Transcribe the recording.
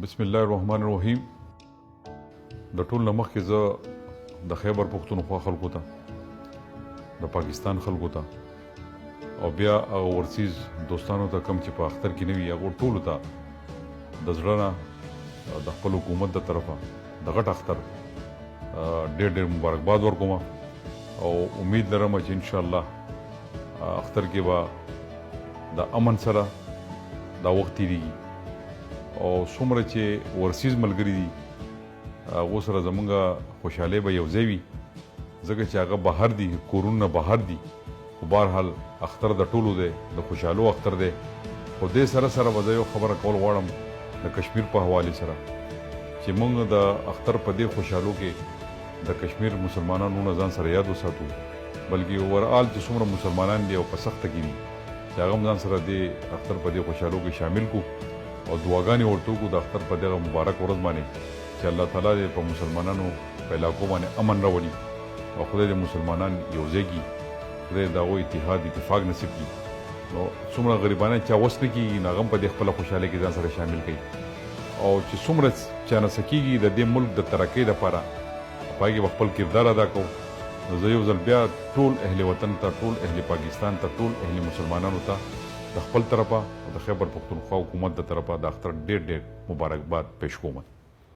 بسم الله الرحمن الرحیم. د ټول نه مخکې زه د خیبر پښتونخوا خلکو ته، د پاکستان خلکو ته او بیا هغه ورسیز دوستانو ته کوم چې په اختر کې نه وي هغو ټولو ته د زړه نه د خپل حکومت د طرفه د غټ اختر ډېر ډېر مبارکباد ورکوم او امید لرم چې انشاءالله اختر کې به د امن سره دا وخت تېرېږي او څومره چې ورسیز ملګري دي هغو سره زمونږ خوشحالۍ به یو ځای وي، ځکه چې هغه بهر دي، کورونه بهر دي، خو بهرحال اختر د ټولو دی، د خوشحالو اختر دی. خو دې سره سره به زه یو خبره کول غواړم د کشمیر په حوالې سره چې موږ د اختر په دې خوشحالو کې د کشمیر مسلمانانو نه ځان سره یاد وساتو، بلکې اوورآل چې څومره مسلمانان دي او په سخته کې دي چې هغه هم ځان سره دې اختر په دې خوشحالو کې شامل کړو او دعاګانې ورته وکړو د اختر په دغه مبارک ورځ باندې چې الله تعالی دې په مسلمانانو په علاقو باندې امن راولي او خدای دې مسلمانان یو ځای کړي، خدای د هغوی اتحاد اتفاق نصیب کړي. نو څومره غریبانه چا وس نه کېږي نو هغه هم په دې خپله خوشحالۍ کې ځان سره شامل کړي او چې څومره چا نه څه کېږي د دې ملک د ترقۍ دپاره په هغې به خپل کردار ادا کوو. نو زه یو ځل بیا ټول اهل وطن ته، ټول اهل پاکستان ته، ټول اهل مسلمانانو ته د خپل طرفه او د خیبر پښتونخوا حکومت د طرفه د اختر ډېر ډېر مبارکباد پیش کوم.